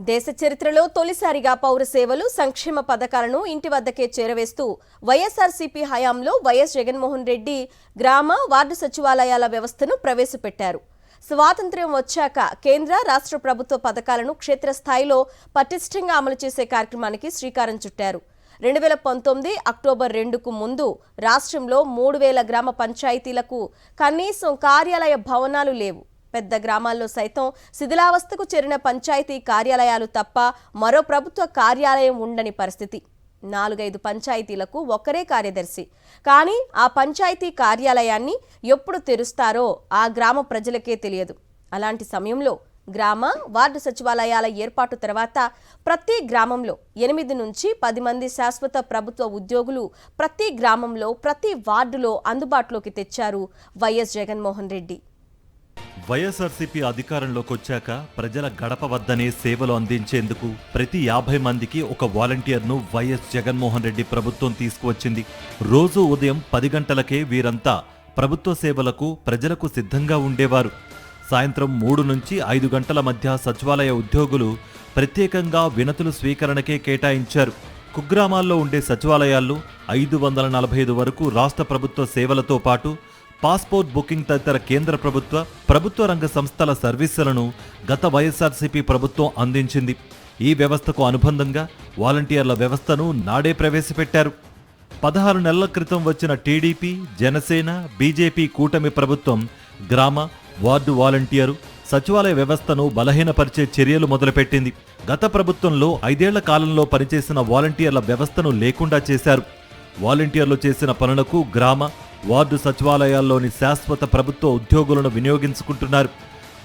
దేశ చరిత్రలో తొలిసారిగా పౌర సేవలు సంక్షేమ పథకాలను ఇంటి వద్దకే చేరవేస్తూ వైఎస్ఆర్సీపీ హయాంలో వైఎస్ జగన్మోహన్ రెడ్డి గ్రామ వార్డు సచివాలయాల వ్యవస్థను ప్రవేశపెట్టారు. స్వాతంత్ర్యం వచ్చాక కేంద్ర రాష్ట్ర ప్రభుత్వ పథకాలను క్షేత్రస్థాయిలో పటిష్టంగా అమలు చేసే కార్యక్రమానికి శ్రీకారం చుట్టారు. 2019 అక్టోబర్ 2కు ముందు రాష్ట్రంలో 3000 గ్రామ పంచాయతీలకు కనీసం కార్యాలయ భవనాలు లేవు. పెద్ద గ్రామాల్లో సైతం శిథిలావస్థకు చేరిన పంచాయతీ కార్యాలయాలు తప్ప మరో ప్రభుత్వ కార్యాలయం ఉండని పరిస్థితి. 4-5 పంచాయతీలకు ఒక్కరే కార్యదర్శి. కానీ ఆ పంచాయతీ కార్యాలయాన్ని ఎప్పుడు తెరుస్తారో ఆ గ్రామ ప్రజలకే తెలియదు. అలాంటి సమయంలో గ్రామ వార్డు సచివాలయాల ఏర్పాటు తర్వాత ప్రతి గ్రామంలో 8 నుంచి 10 మంది శాశ్వత ప్రభుత్వ ఉద్యోగులు ప్రతి గ్రామంలో ప్రతి వార్డులో అందుబాటులోకి తెచ్చారు వైఎస్ జగన్మోహన్ రెడ్డి. వైఎస్ఆర్సీపీ అధికారంలోకి వచ్చాక ప్రజల గడప వద్దనే సేవలు అందించేందుకు ప్రతి 50 మందికి ఒక వాలంటీర్ను వైఎస్ జగన్మోహన్ రెడ్డి ప్రభుత్వం తీసుకువచ్చింది. రోజు ఉదయం 10 గంటలకే వీరంతా ప్రభుత్వ సేవలకు ప్రజలకు సిద్ధంగా ఉండేవారు. సాయంత్రం 3 నుంచి 5 గంటల మధ్య సచివాలయ ఉద్యోగులు ప్రత్యేకంగా వినతులు స్వీకరణకే కేటాయించారు. కుగ్రామాల్లో ఉండే సచివాలయాల్లో 545 వరకు రాష్ట్ర ప్రభుత్వ సేవలతో పాటు పాస్పోర్ట్ బుకింగ్ తదితర కేంద్ర ప్రభుత్వ రంగ సంస్థల సర్వీసులను గత వైఎస్ఆర్సీపీ ప్రభుత్వం అందించింది. ఈ వ్యవస్థకు అనుబంధంగా వాలంటీర్ల వ్యవస్థను నాడే ప్రవేశపెట్టారు. 16 నెలల క్రితం వచ్చిన టీడీపీ, జనసేన, బీజేపీ కూటమి ప్రభుత్వం గ్రామ వార్డు వాలంటీరు సచివాలయ వ్యవస్థను బలహీనపరిచే చర్యలు మొదలుపెట్టింది. గత ప్రభుత్వంలో 5 ఏళ్ల కాలంలో పనిచేసిన వాలంటీర్ల వ్యవస్థను లేకుండా చేశారు. వాలంటీర్లు చేసిన పనులకు గ్రామ వార్డు సచివాలయాల్లోని శాశ్వత ప్రభుత్వ ఉద్యోగులను వినియోగించుకుంటున్నారు.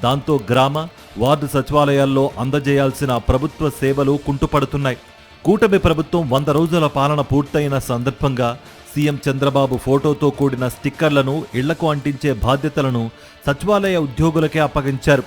దాంతో గ్రామ వార్డు సచివాలయాల్లో అందజేయాల్సిన ప్రభుత్వ సేవలు కుంటుపడుతున్నాయి. కూటమి ప్రభుత్వం 100 రోజుల పాలన పూర్తయిన సందర్భంగా సీఎం చంద్రబాబు ఫోటోతో కూడిన స్టిక్కర్లను ఇళ్లకు అంటించే బాధ్యతలను సచివాలయ ఉద్యోగులకే అప్పగించారు.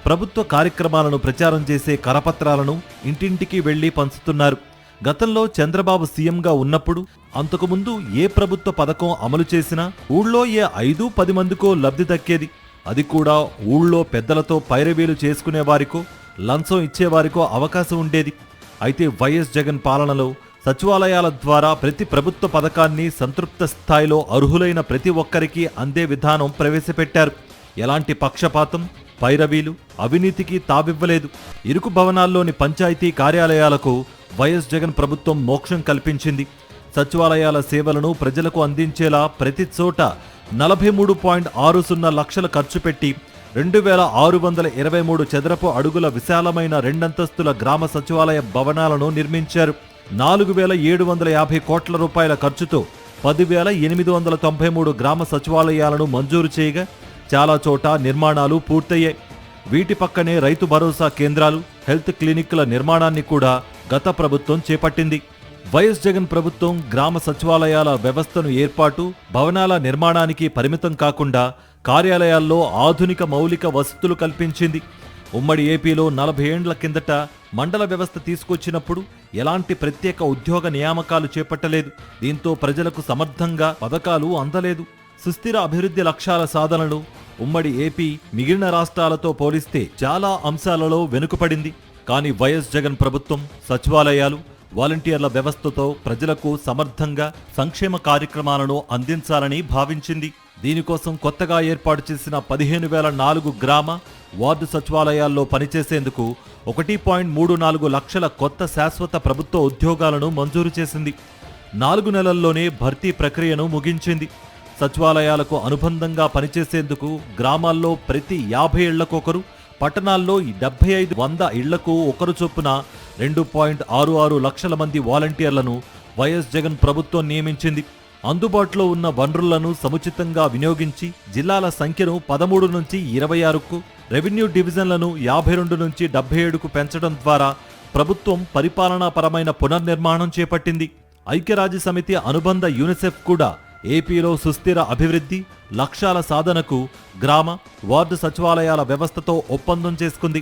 ప్రభుత్వ కార్యక్రమాలను ప్రచారం చేసే కరపత్రాలను ఇంటింటికి వెళ్లి పంచుతున్నారు. గతంలో చంద్రబాబు సీఎంగా ఉన్నప్పుడు అంతకుముందు ఏ ప్రభుత్వ పథకం అమలు చేసినా ఊళ్ళో ఏ 5-10 మందికో లబ్ధి దక్కేది. అది కూడా ఊళ్ళో పెద్దలతో పైరవీలు చేసుకునేవారికో లంచం ఇచ్చేవారికో అవకాశం ఉండేది. అయితే వైఎస్ జగన్ పాలనలో సచివాలయాల ద్వారా ప్రతి ప్రభుత్వ పథకాన్ని సంతృప్త స్థాయిలో అర్హులైన ప్రతి ఒక్కరికి అందే విధానం ప్రవేశపెట్టారు. ఎలాంటి పక్షపాతం, పైరవీలు, అవినీతికి తావివ్వలేదు. ఇరుకు భవనాల్లోని పంచాయతీ కార్యాలయాలకు వైఎస్ జగన్ ప్రభుత్వం మోక్షం కల్పించింది. సచివాలయాల సేవలను ప్రజలకు అందించేలా ప్రతి చోట 43.60 లక్షల ఖర్చు పెట్టి 2623 చదరపు అడుగుల విశాలమైన 2 అంతస్తుల గ్రామ సచివాలయ భవనాలను నిర్మించారు. 4750 కోట్ల రూపాయల ఖర్చుతో 10,893 గ్రామ సచివాలయాలను మంజూరు చేయగా చాలా చోట నిర్మాణాలు పూర్తయ్యాయి. వీటి పక్కనే రైతు భరోసా కేంద్రాలు, హెల్త్ క్లినిక్ల నిర్మాణాన్ని కూడా గత ప్రభుత్వం చేపట్టింది. వైఎస్ జగన్ ప్రభుత్వం గ్రామ సచివాలయాల వ్యవస్థను ఏర్పాటు, భవనాల నిర్మాణానికి పరిమితం కాకుండా కార్యాలయాల్లో ఆధునిక మౌలిక వసతులు కల్పించింది. ఉమ్మడి ఏపీలో 40 ఏండ్ల కిందట మండల వ్యవస్థ తీసుకొచ్చినప్పుడు ఎలాంటి ప్రత్యేక ఉద్యోగ నియామకాలు చేపట్టలేదు. దీంతో ప్రజలకు సమర్థంగా పథకాలు అందలేదు. సుస్థిర అభివృద్ధి లక్ష్యాల సాధనలు ఉమ్మడి ఏపీ మిగిలిన రాష్ట్రాలతో పోలిస్తే చాలా అంశాలలో వెనుకపడింది. కానీ వైఎస్ జగన్ ప్రభుత్వం సచివాలయాలు, వాలంటీర్ల వ్యవస్థతో ప్రజలకు సమర్థంగా సంక్షేమ కార్యక్రమాలను అందించాలని భావించింది. దీనికోసం కొత్తగా ఏర్పాటు చేసిన 15,004 గ్రామ వార్డు సచివాలయాల్లో పనిచేసేందుకు 1.34 లక్షల కొత్త శాశ్వత ప్రభుత్వ ఉద్యోగాలను మంజూరు చేసింది. 4 నెలల్లోనే భర్తీ ప్రక్రియను ముగించింది. సచివాలయాలకు అనుబంధంగా పనిచేసేందుకు గ్రామాల్లో ప్రతి 50 ఇళ్లకొకరు, పట్టణాల్లో 75-100 ఇళ్లకు ఒకరు చొప్పున 2.66 లక్షల మంది వాలంటీర్లను వైఎస్ జగన్ ప్రభుత్వం నియమించింది. అందుబాటులో ఉన్న వనరులను సముచితంగా వినియోగించి జిల్లాల సంఖ్యను 13 నుంచి 26కు, రెవెన్యూ డివిజన్లను 52 నుంచి 77కు పెంచడం ద్వారా ప్రభుత్వం పరిపాలనాపరమైన పునర్నిర్మాణం చేపట్టింది. ఐక్యరాజ్య సమితి అనుబంధ యూనిసెఫ్ కూడా ఏపీలో సుస్థిర అభివృద్ధి లక్ష్యాల సాధనకు గ్రామ వార్డు సచివాలయాల వ్యవస్థతో ఒప్పందం చేసుకుంది.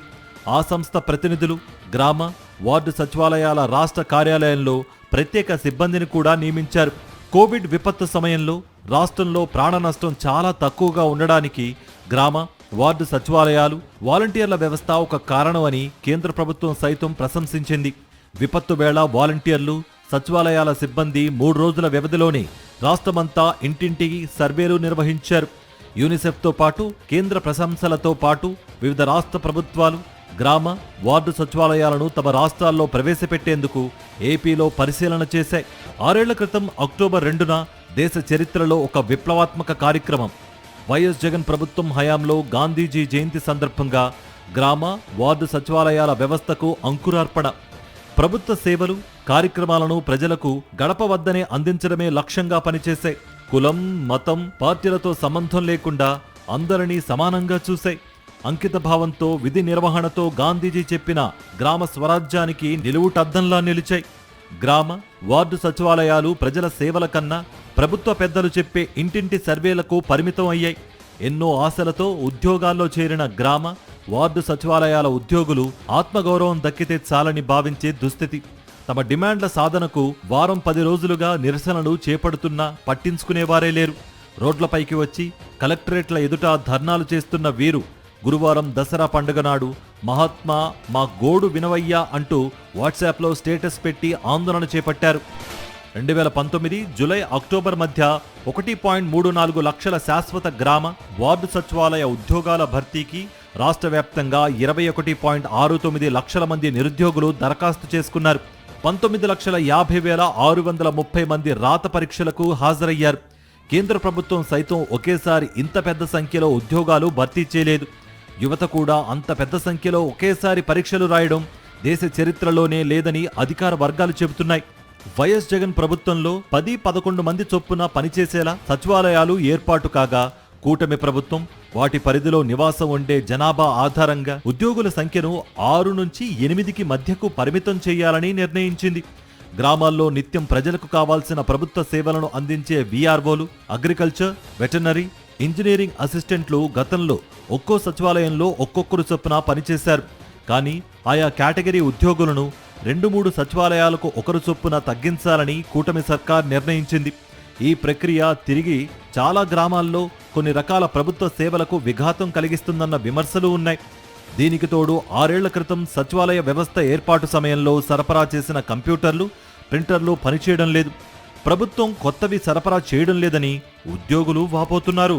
ఆ సంస్థ ప్రతినిధులు గ్రామ వార్డు సచివాలయాల రాష్ట్ర కార్యాలయంలో ప్రత్యేక సిబ్బందిని కూడా నియమించారు. కోవిడ్ విపత్తు సమయంలో రాష్ట్రంలో ప్రాణ నష్టం చాలా తక్కువగా ఉండడానికి గ్రామ వార్డు సచివాలయాలు, వాలంటీర్ల వ్యవస్థ ఒక కారణమని కేంద్ర ప్రభుత్వం సైతం ప్రశంసించింది. విపత్తు వేళ వాలంటీర్లు, సచివాలయాల సిబ్బంది 3 రోజుల వ్యవధిలోనే రాష్ట్రమంతా ఇంటింటికి సర్వేలు నిర్వహించారు. యూనిసెఫ్తో పాటు కేంద్ర ప్రశంసలతో పాటు వివిధ రాష్ట్ర ప్రభుత్వాలు గ్రామ, వార్డు సచివాలయాలను తమ రాష్ట్రాల్లో ప్రవేశపెట్టేందుకు ఏపీలో పరిశీలన చేశాయి. 6 ఏళ్ల క్రితం అక్టోబర్ 2న దేశ చరిత్రలో ఒక విప్లవాత్మక కార్యక్రమం. వైఎస్ జగన్ ప్రభుత్వం హయాంలో గాంధీజీ జయంతి సందర్భంగా గ్రామ, వార్డు సచివాలయాల వ్యవస్థకు అంకురార్పణ. ప్రభుత్వ సేవలు, కార్యక్రమాలను ప్రజలకు గడప వద్దనే అందించడమే లక్ష్యంగా పనిచేశాయి. కులం, మతం, పార్టీలతో సంబంధం లేకుండా అందరినీ సమానంగా చూశాయి. అంకిత భావంతో, విధి నిర్వహణతో గాంధీజీ చెప్పిన గ్రామ స్వరాజ్యానికి నిలువుటద్దంలా నిలిచాయి. గ్రామ, వార్డు సచివాలయాలు ప్రజల సేవల కన్నా ప్రభుత్వ పెద్దలు చెప్పే ఇంటింటి సర్వేలకు పరిమితం అయ్యాయి. ఎన్నో ఆశలతో ఉద్యోగాల్లో చేరిన గ్రామ, వార్డు సచివాలయాల ఉద్యోగులు ఆత్మగౌరవం దక్కితే చాలని భావించే దుస్థితి. తమ డిమాండ్ల సాధనకు వారం 10 రోజులుగా నిరసనలు చేపడుతున్నా పట్టించుకునేవారే లేరు. రోడ్లపైకి వచ్చి కలెక్టరేట్ల ఎదుట ధర్నాలు చేస్తున్న వీరు గురువారం దసరా పండుగ నాడు మహాత్మా మా గోడు వినవయ్యా అంటూ వాట్సాప్లో స్టేటస్ పెట్టి ఆందోళన చేపట్టారు. 2019 జూలై, అక్టోబర్ మధ్య 1.34 లక్షల శాశ్వత గ్రామ, వార్డు సచివాలయ ఉద్యోగాల భర్తీకి రాష్ట్ర వ్యాప్తంగా 21.69 లక్షల మంది నిరుద్యోగులు దరఖాస్తు చేసుకున్నారు. 19,50,630 మంది రాత పరీక్షలకు హాజరయ్యారు. కేంద్ర ప్రభుత్వం సైతం ఒకేసారి ఇంత పెద్ద సంఖ్యలో ఉద్యోగాలు భర్తీ చేయలేదు. యువత కూడా అంత పెద్ద సంఖ్యలో ఒకేసారి పరీక్షలు రాయడం దేశ చరిత్రలోనే లేదని అధికార వర్గాలు చెబుతున్నాయి. వైఎస్ జగన్ ప్రభుత్వంలో 10-11 మంది చొప్పున పనిచేసేలా సచివాలయాలు ఏర్పాటు కాగా, కూటమి ప్రభుత్వం వాటి పరిధిలో నివాసం ఉండే జనాభా ఆధారంగా ఉద్యోగుల సంఖ్యను 6 నుంచి 8కి మధ్యకు పరిమితం చేయాలని నిర్ణయించింది. గ్రామాల్లో నిత్యం ప్రజలకు కావాల్సిన ప్రభుత్వ సేవలను అందించే వీఆర్ఓలు, అగ్రికల్చర్, వెటర్నరీ, ఇంజనీరింగ్ అసిస్టెంట్లు గతంలో ఒక్కో సచివాలయంలో ఒక్కొక్కరు చొప్పున పనిచేశారు. కానీ ఆయా కేటగిరీ ఉద్యోగులను 2-3 సచివాలయాలకు ఒకరు చొప్పున తగ్గించాలని కూటమి సర్కార్ నిర్ణయించింది. ఈ ప్రక్రియ తిరిగి చాలా గ్రామాల్లో కొన్ని రకాల ప్రభుత్వ సేవలకు విఘాతం కలిగిస్తుందన్న విమర్శలు ఉన్నాయి. దీనికి తోడు 6 ఏళ్ల క్రితం సచివాలయ వ్యవస్థ ఏర్పాటు సమయంలో సరఫరా చేసిన కంప్యూటర్లు, ప్రింటర్లు పనిచేయడం లేదు. ప్రభుత్వం కొత్తవి సరఫరా చేయడం లేదని ఉద్యోగులు వాపోతున్నారు.